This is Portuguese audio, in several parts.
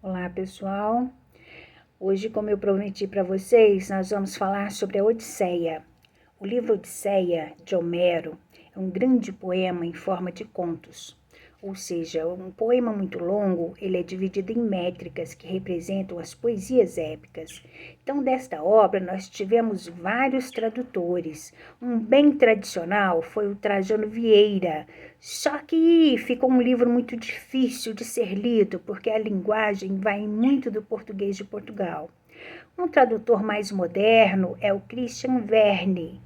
Olá, pessoal. Hoje, como eu prometi para vocês, nós vamos falar sobre a Odisseia. O livro Odisseia, de Homero, é um grande poema em forma de contos. Ou seja, um poema muito longo, ele é dividido em métricas que representam as poesias épicas. Então, desta obra, nós tivemos vários tradutores. Um bem tradicional foi o Trajano Vieira, só que ficou um livro muito difícil de ser lido, porque a linguagem vai muito do português de Portugal. Um tradutor mais moderno é o Christian Verne.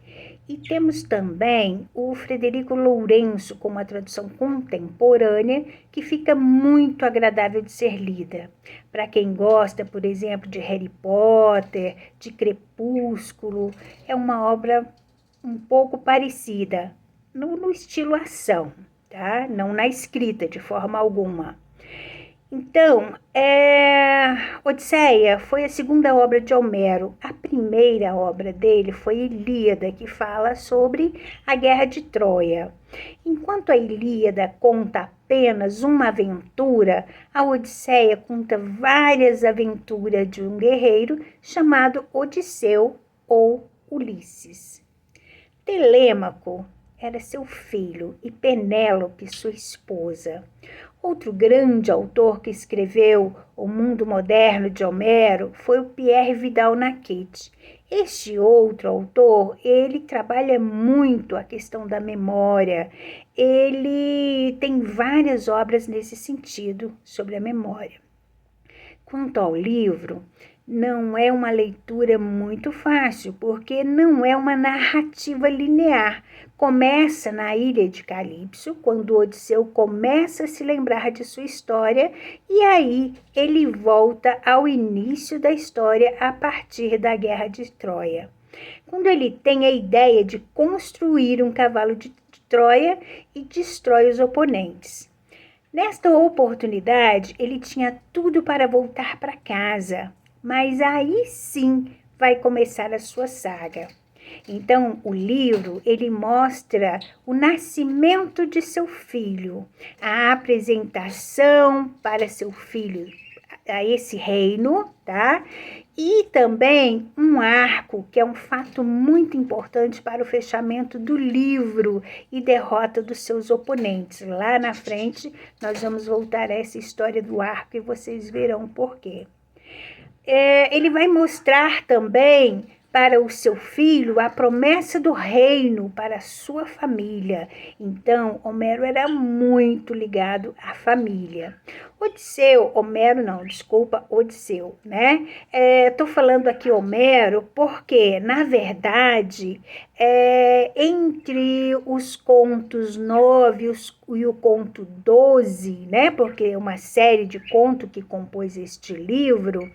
E temos também o Frederico Lourenço, com uma tradução contemporânea que fica muito agradável de ser lida. Para quem gosta, por exemplo, de Harry Potter, de Crepúsculo, é uma obra um pouco parecida, no estilo ação, tá? Não na escrita de forma alguma. Então, Odisseia foi a segunda obra de Homero. A primeira obra dele foi Ilíada, que fala sobre a guerra de Troia. Enquanto a Ilíada conta apenas uma aventura, a Odisseia conta várias aventuras de um guerreiro chamado Odisseu ou Ulisses. Telêmaco era seu filho e Penélope sua esposa. Outro grande autor que escreveu O Mundo Moderno de Homero foi o Pierre Vidal-Naquet. Este outro autor, ele trabalha muito a questão da memória. Ele tem várias obras nesse sentido sobre a memória. Quanto ao livro, não é uma leitura muito fácil, porque não é uma narrativa linear. Começa na ilha de Calipso, quando Odisseu começa a se lembrar de sua história, e aí ele volta ao início da história a partir da Guerra de Troia. Quando ele tem a ideia de construir um cavalo de Troia e destrói os oponentes. Nesta oportunidade, ele tinha tudo para voltar para casa, mas aí sim vai começar a sua saga. Então, o livro, ele mostra o nascimento de seu filho, a apresentação para seu filho a esse reino, tá? E também um arco, que é um fato muito importante para o fechamento do livro e derrota dos seus oponentes. Lá na frente, nós vamos voltar a essa história do arco e vocês verão por quê. Ele vai mostrar também para o seu filho a promessa do reino para a sua família. Então, Homero era muito ligado à família. Odisseu, né? Estou falando aqui Homero porque, na verdade, entre os contos 9 e o conto 12, né? Porque é uma série de contos que compôs este livro,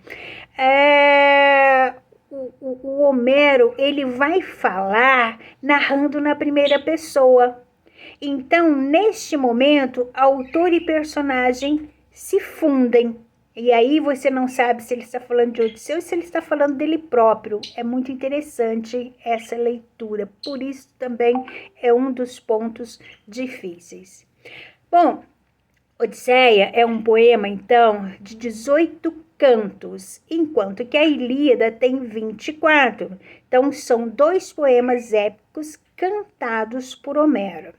o Homero, ele vai falar narrando na primeira pessoa. Então, neste momento, autor e personagem se fundem. E aí você não sabe se ele está falando de Odisseu ou se ele está falando dele próprio. É muito interessante essa leitura. Por isso também é um dos pontos difíceis. Bom, Odisseia é um poema, então, de 18 cantos, enquanto que a Ilíada tem 24. Então, são dois poemas épicos cantados por Homero.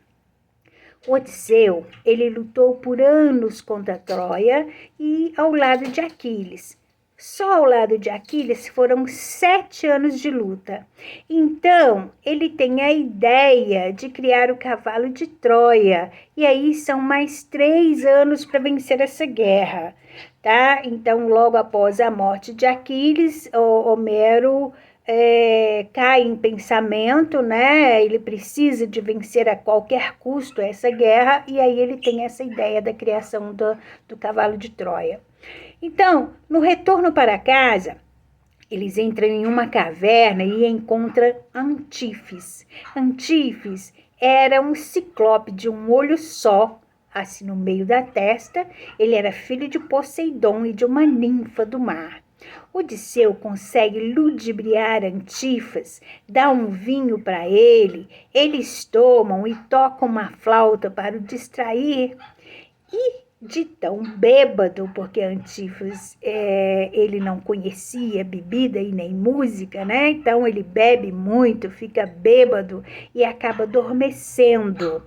Odisseu, ele lutou por anos contra Troia e ao lado de Aquiles. Só ao lado de Aquiles foram 7 anos de luta. Então, ele tem a ideia de criar o cavalo de Troia. E aí são mais 3 anos para vencer essa guerra, tá? Então, logo após a morte de Aquiles, Homero cai em pensamento, né? Ele precisa de vencer a qualquer custo essa guerra, e aí ele tem essa ideia da criação do cavalo de Troia. Então, no retorno para casa, eles entram em uma caverna e encontram Antífis. Antífis era um ciclope de um olho só, assim no meio da testa. Ele era filho de Poseidon e de uma ninfa do mar. Odisseu consegue ludibriar Antifas, dá um vinho para ele, eles tomam e tocam uma flauta para o distrair. E de tão bêbado, porque Antifas ele não conhecia bebida e nem música, né? Então ele bebe muito, fica bêbado e acaba adormecendo.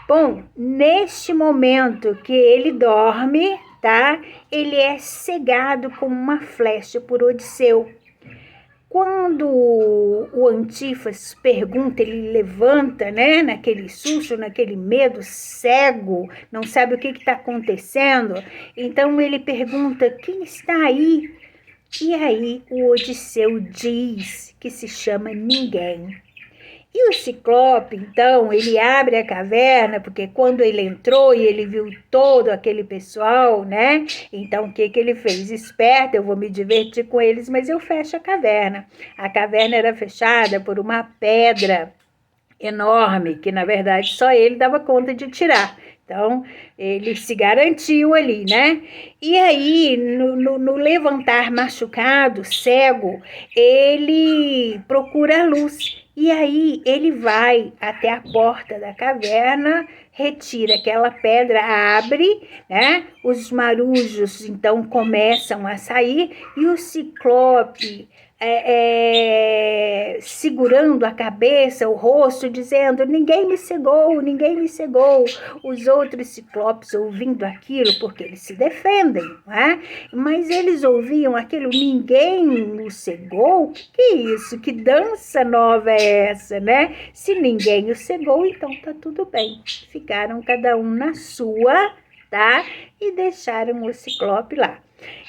Bom, neste momento que ele dorme, tá? Ele é cegado como uma flecha por Odisseu. Quando o Antifas pergunta, ele levanta, né, naquele susto, naquele medo, cego, não sabe o que está acontecendo. Então ele pergunta: quem está aí? E aí o Odisseu diz que se chama ninguém. E o Ciclope, então, ele abre a caverna, porque quando ele entrou e ele viu todo aquele pessoal, né? Então, o que ele fez? Esperto, eu vou me divertir com eles, mas eu fecho a caverna. A caverna era fechada por uma pedra enorme, que na verdade só ele dava conta de tirar. Então, ele se garantiu ali, né? E aí, no levantar machucado, cego, ele procura a luz. E aí, ele vai até a porta da caverna, retira aquela pedra, abre, né? Os marujos, então, começam a sair e o Ciclope segurando a cabeça, o rosto, dizendo: ninguém me cegou, ninguém me cegou. Os outros ciclopes ouvindo aquilo, porque eles se defendem, não é? Mas eles ouviam aquilo: ninguém o cegou? O que é isso? Que dança nova é essa, né? Se ninguém o cegou, então tá tudo bem. Ficaram cada um na sua, tá? E deixaram o ciclope lá.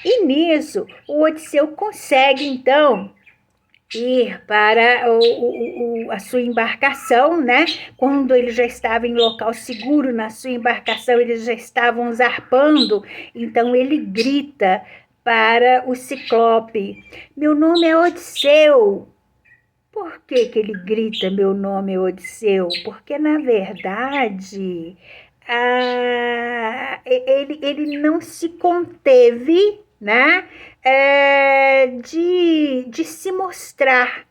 E nisso, o Odisseu consegue, então, ir para a sua embarcação, né? Quando ele já estava em local seguro na sua embarcação, eles já estavam zarpando, então ele grita para o Ciclope: meu nome é Odisseu. Por que ele grita meu nome é Odisseu? Porque, na verdade, ele não se conteve, né, de se mostrar.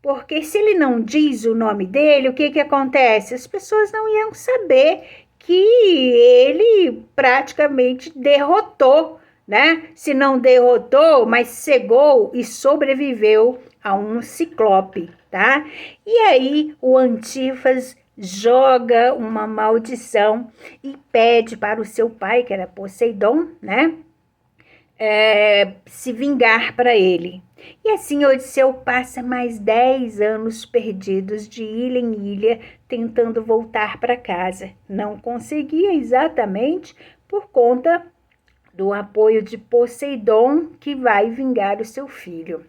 Porque se ele não diz o nome dele, o que acontece? As pessoas não iam saber que ele praticamente derrotou, né? Se não derrotou, mas cegou e sobreviveu a um ciclope, tá? E aí o Antifas joga uma maldição e pede para o seu pai, que era Poseidon, né? Se vingar para ele. E assim Odisseu passa mais 10 anos perdidos de ilha em ilha, tentando voltar para casa. Não conseguia exatamente por conta do apoio de Poseidon, que vai vingar o seu filho.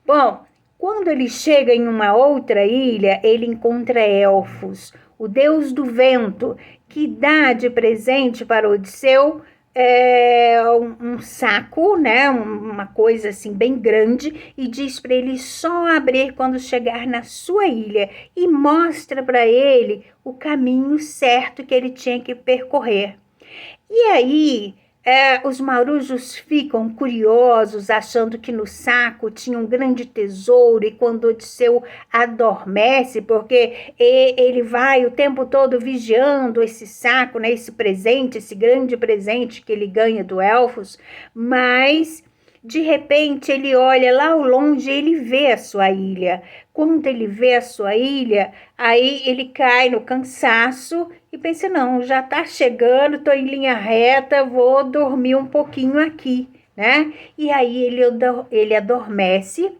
Bom, quando ele chega em uma outra ilha, ele encontra Elfos, o deus do vento, que dá de presente para Odisseu um saco, né, uma coisa assim bem grande, e diz para ele só abrir quando chegar na sua ilha, e mostra para ele o caminho certo que ele tinha que percorrer. E aí os marujos ficam curiosos, achando que no saco tinha um grande tesouro, e quando Odisseu adormece, porque ele vai o tempo todo vigiando esse saco, né, esse presente, esse grande presente que ele ganha do Elfos, mas de repente ele olha lá ao longe e ele vê a sua ilha. Quando ele vê a sua ilha, aí ele cai no cansaço e pensa: não, já está chegando, estou em linha reta, vou dormir um pouquinho aqui, né? E aí ele adormece,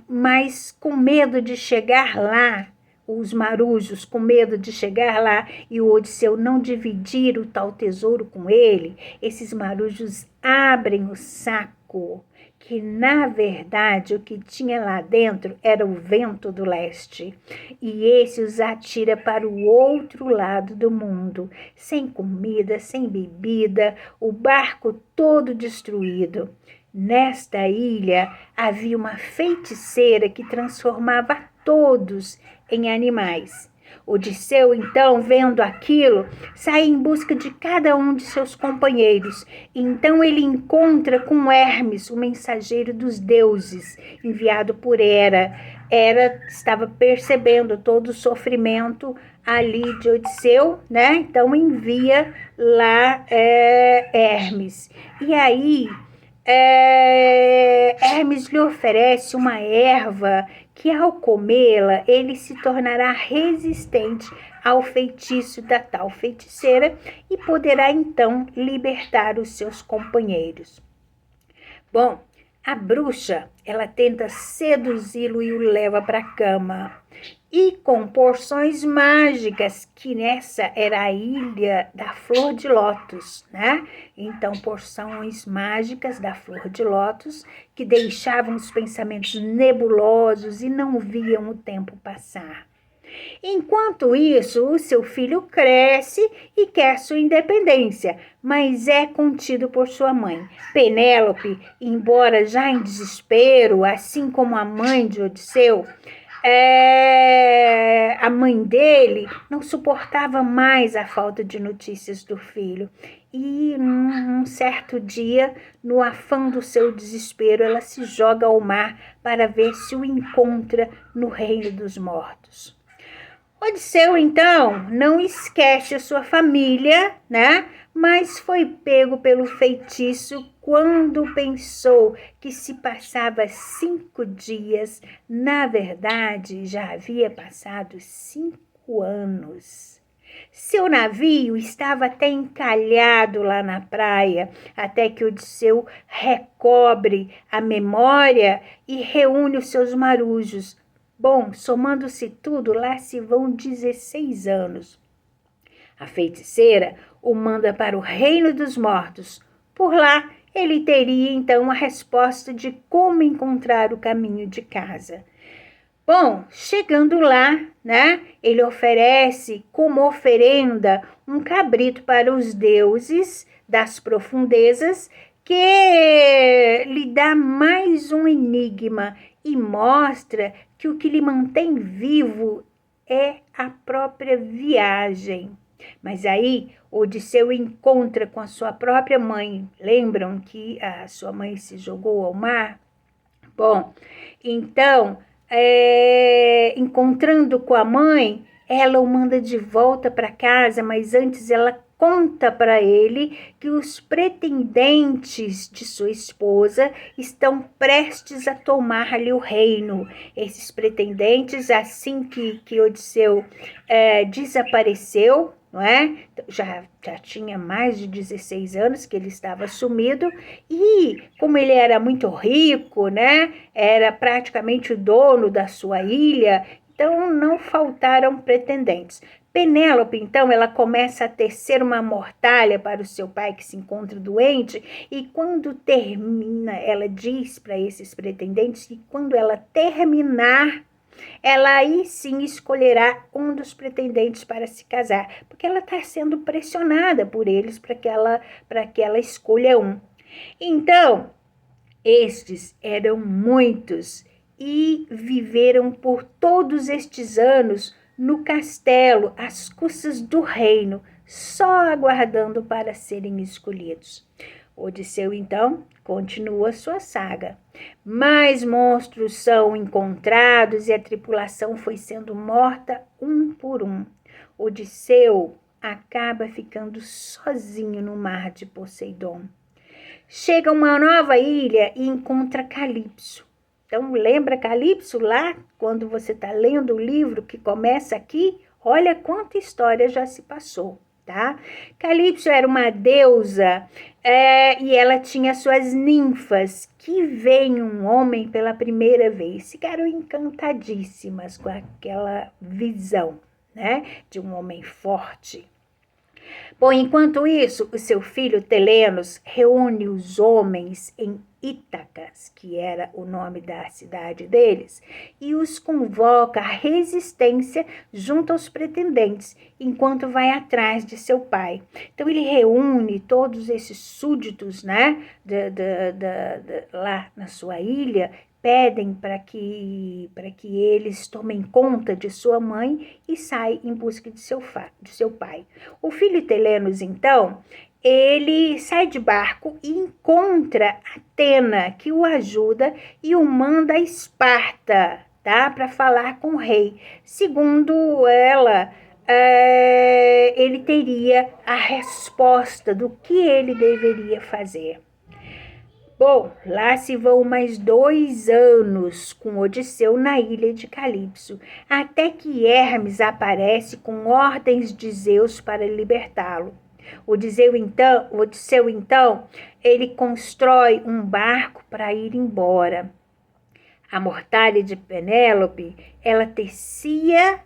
mas com medo de chegar lá, os marujos com medo de chegar lá e o Odisseu não dividir o tal tesouro com ele, esses marujos abrem o saco, que na verdade o que tinha lá dentro era o vento do leste, e esse os atira para o outro lado do mundo, sem comida, sem bebida, o barco todo destruído. Nesta ilha havia uma feiticeira que transformava todos em animais. Odisseu, então, vendo aquilo, sai em busca de cada um de seus companheiros. Então ele encontra com Hermes, o mensageiro dos deuses, enviado por Hera. Hera estava percebendo todo o sofrimento ali de Odisseu, né? Então envia lá Hermes. E aí Hermes lhe oferece uma erva que, ao comê-la, ele se tornará resistente ao feitiço da tal feiticeira e poderá então libertar os seus companheiros. Bom, a bruxa, ela tenta seduzi-lo e o leva para a cama. E com porções mágicas, que nessa era a ilha da flor de lótus, né? Então, porções mágicas da flor de lótus que deixavam os pensamentos nebulosos e não viam o tempo passar. Enquanto isso, o seu filho cresce e quer sua independência, mas é contido por sua mãe. Penélope, embora já em desespero, assim como a mãe de Odisseu, a mãe dele não suportava mais a falta de notícias do filho. E num certo dia, no afã do seu desespero, ela se joga ao mar para ver se o encontra no reino dos mortos. Odisseu, então, não esquece a sua família, né? Mas foi pego pelo feitiço quando pensou que se passava 5 dias. Na verdade, já havia passado 5 anos. Seu navio estava até encalhado lá na praia, até que Odisseu recobre a memória e reúne os seus marujos. Bom, somando-se tudo, lá se vão 16 anos. A feiticeira o manda para o reino dos mortos. Por lá, ele teria então a resposta de como encontrar o caminho de casa. Bom, chegando lá, né, ele oferece como oferenda um cabrito para os deuses das profundezas, que lhe dá mais um enigma e mostra que o que lhe mantém vivo é a própria viagem. Mas aí Odisseu encontra com a sua própria mãe. Lembram que a sua mãe se jogou ao mar? Bom, então, encontrando com a mãe, ela o manda de volta para casa, mas antes ela conta para ele que os pretendentes de sua esposa estão prestes a tomar-lhe o reino. Esses pretendentes, assim que Odisseu desapareceu, não é? Já tinha mais de 16 anos que ele estava sumido, e como ele era muito rico, né? Era praticamente o dono da sua ilha, então não faltaram pretendentes. Penélope, então, ela começa a tecer uma mortalha para o seu pai que se encontra doente, e quando termina, ela diz para esses pretendentes que quando ela terminar, ela aí sim escolherá um dos pretendentes para se casar, porque ela está sendo pressionada por eles para que ela escolha um. Então, estes eram muitos e viveram por todos estes anos no castelo, às custas do reino, só aguardando para serem escolhidos. Odisseu, então, continua sua saga. Mais monstros são encontrados e a tripulação foi sendo morta um por um. Odisseu acaba ficando sozinho no mar de Poseidon. Chega a uma nova ilha e encontra Calipso. Então, lembra Calipso lá, quando você está lendo o livro que começa aqui? Olha quanta história já se passou, tá? Calipso era uma deusa e ela tinha suas ninfas, que veem um homem pela primeira vez. Ficaram encantadíssimas com aquela visão, né? De um homem forte. Bom, enquanto isso, o seu filho Telenos reúne os homens em Ítacas, que era o nome da cidade deles, e os convoca à resistência junto aos pretendentes, enquanto vai atrás de seu pai. Então ele reúne todos esses súditos, né, lá na sua ilha, pedem para que eles tomem conta de sua mãe e saem em busca de seu pai. O filho Telenos, então, ele sai de barco e encontra Atena, que o ajuda e o manda a Esparta, tá? Para falar com o rei. Segundo ela, ele teria a resposta do que ele deveria fazer. Bom, lá se vão mais 2 anos com Odisseu na ilha de Calipso, até que Hermes aparece com ordens de Zeus para libertá-lo. Odisseu, então, ele constrói um barco para ir embora. A mortalha de Penélope, ela tecia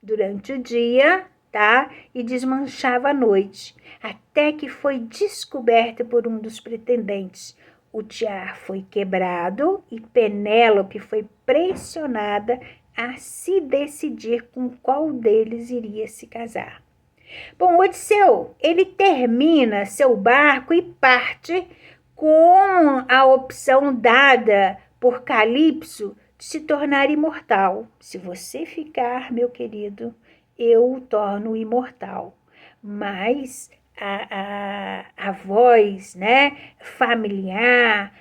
durante o dia, tá? E desmanchava à noite, até que foi descoberta por um dos pretendentes. O tiar foi quebrado e Penélope foi pressionada a se decidir com qual deles iria se casar. Bom, Odisseu, ele termina seu barco e parte com a opção dada por Calipso de se tornar imortal. Se você ficar, meu querido, eu o torno imortal. Mas a voz, né, familiar,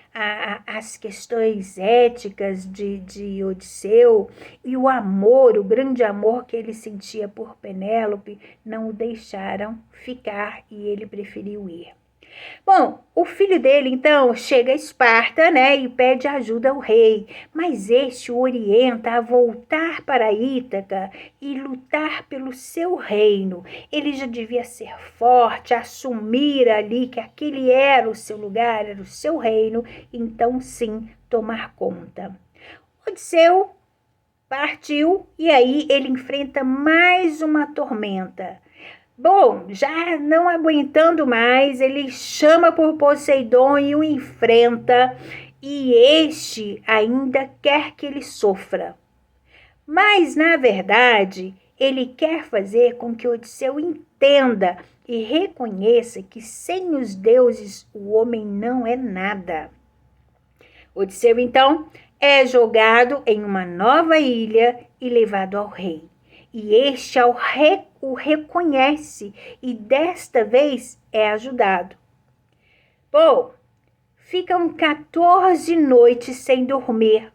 as questões éticas de Odisseu e o amor, o grande amor que ele sentia por Penélope, não o deixaram ficar e ele preferiu ir. Bom, o filho dele então chega a Esparta, né, e pede ajuda ao rei, mas este o orienta a voltar para Ítaca e lutar pelo seu reino. Ele já devia ser forte, assumir ali que aquele era o seu lugar, era o seu reino, então sim tomar conta. Odisseu partiu e aí ele enfrenta mais uma tormenta. Bom, já não aguentando mais, ele chama por Poseidon e o enfrenta, e este ainda quer que ele sofra. Mas, na verdade, ele quer fazer com que Odisseu entenda e reconheça que sem os deuses o homem não é nada. Odisseu, então, é jogado em uma nova ilha e levado ao rei. E este o reconhece e desta vez é ajudado. Bom, ficam 14 noites sem dormir,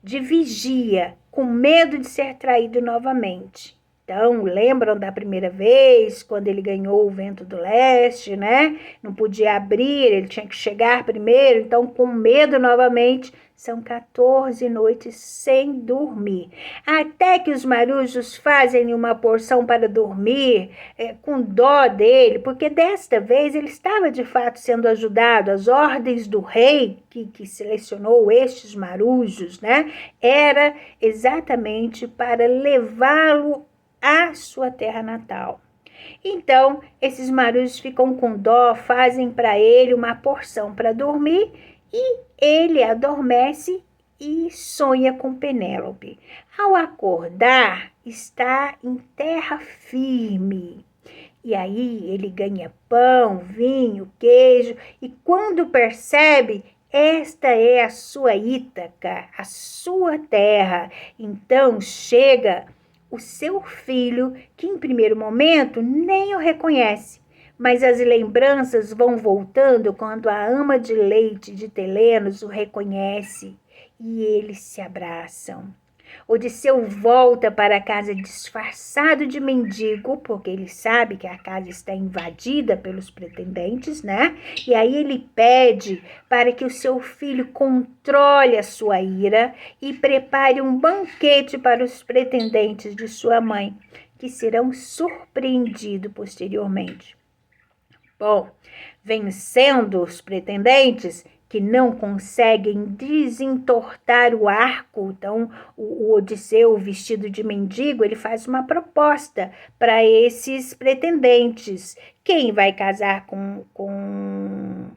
de vigia, com medo de ser traído novamente. Então, lembram da primeira vez, quando ele ganhou o vento do leste, né? Não podia abrir, ele tinha que chegar primeiro, então com medo novamente, são 14 noites sem dormir. Até que os marujos fazem uma porção para dormir, com dó dele, porque desta vez ele estava de fato sendo ajudado. As ordens do rei, que selecionou estes marujos, né? Era exatamente para levá-lo à sua terra natal. Então, esses marujos ficam com dó, fazem para ele uma porção para dormir e ele adormece e sonha com Penélope. Ao acordar, está em terra firme. E aí ele ganha pão, vinho, queijo e quando percebe, esta é a sua Ítaca, a sua terra. Então chega o seu filho, que em primeiro momento nem o reconhece, mas as lembranças vão voltando quando a ama de leite de Telenos o reconhece e eles se abraçam. Odisseu volta para a casa disfarçado de mendigo, porque ele sabe que a casa está invadida pelos pretendentes, né? E aí ele pede para que o seu filho controle a sua ira e prepare um banquete para os pretendentes de sua mãe, que serão surpreendidos posteriormente. Bom, vencendo os pretendentes, que não conseguem desentortar o arco. Então, o Odisseu, vestido de mendigo, ele faz uma proposta para esses pretendentes. Quem vai casar com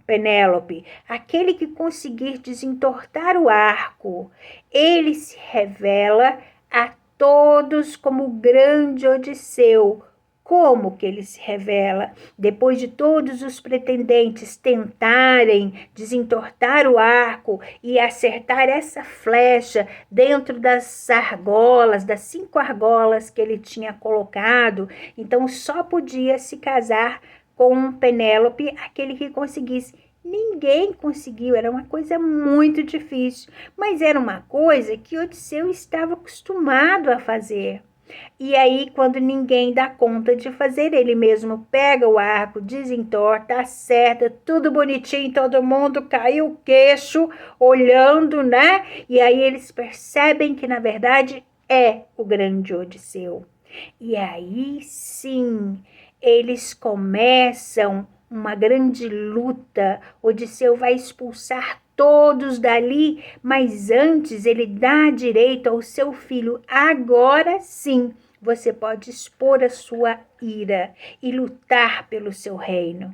Penélope? Aquele que conseguir desentortar o arco. Ele se revela a todos como o grande Odisseu. Como que ele se revela? Depois de todos os pretendentes tentarem desentortar o arco e acertar essa flecha dentro das argolas, das 5 argolas que ele tinha colocado, então só podia se casar com Penélope aquele que conseguisse. Ninguém conseguiu, era uma coisa muito difícil, mas era uma coisa que Odisseu estava acostumado a fazer. E aí, quando ninguém dá conta de fazer, ele mesmo pega o arco, desentorta, acerta, tudo bonitinho, todo mundo caiu o queixo, olhando, né? E aí eles percebem que, na verdade, é o grande Odisseu. E aí sim, eles começam uma grande luta. Odisseu vai expulsar todos dali, mas antes ele dá direito ao seu filho. Agora sim, você pode expor a sua ira e lutar pelo seu reino.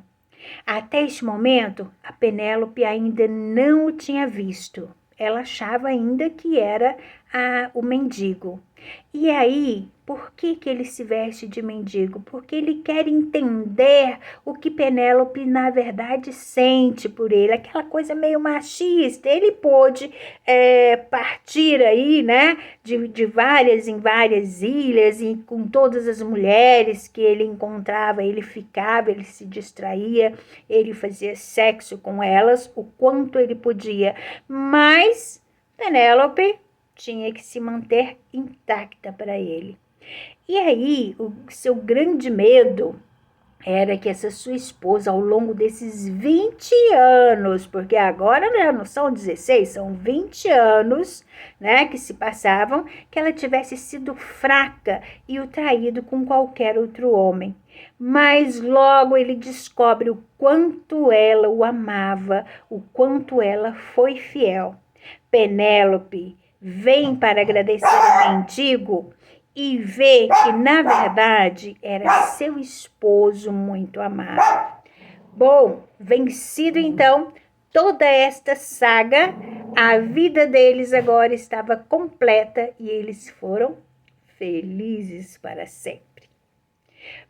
Até este momento, a Penélope ainda não o tinha visto. Ela achava ainda que era o mendigo. E aí, por que ele se veste de mendigo? Porque ele quer entender o que Penélope, na verdade, sente por ele. Aquela coisa meio machista. Ele pôde partir aí, né, de várias em várias ilhas, e com todas as mulheres que ele encontrava, ele ficava, ele se distraía, ele fazia sexo com elas, o quanto ele podia. Mas Penélope tinha que se manter intacta para ele. E aí, o seu grande medo era que essa sua esposa, ao longo desses 20 anos, porque agora né, não são 16, são 20 anos, né, que se passavam, que ela tivesse sido fraca e o traído com qualquer outro homem. Mas logo ele descobre o quanto ela o amava, o quanto ela foi fiel. Penélope vem para agradecer ao mendigo e vê que, na verdade, era seu esposo muito amado. Bom, vencido então toda esta saga, a vida deles agora estava completa e eles foram felizes para sempre.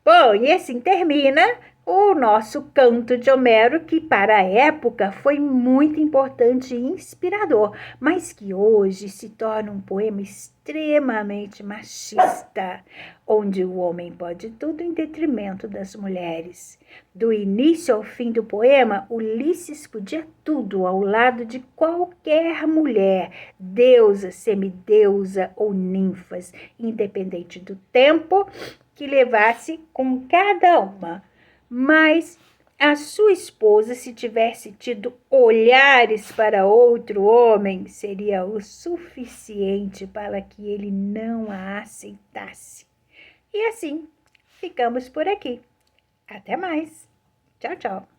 Bom, e assim termina o nosso Canto de Homero, que para a época foi muito importante e inspirador, mas que hoje se torna um poema extremamente machista, onde o homem pode tudo em detrimento das mulheres. Do início ao fim do poema, Ulisses podia tudo ao lado de qualquer mulher, deusa, semideusa ou ninfas, independente do tempo que levasse com cada uma. Mas a sua esposa, se tivesse tido olhares para outro homem, seria o suficiente para que ele não a aceitasse. E assim, ficamos por aqui. Até mais. Tchau, tchau.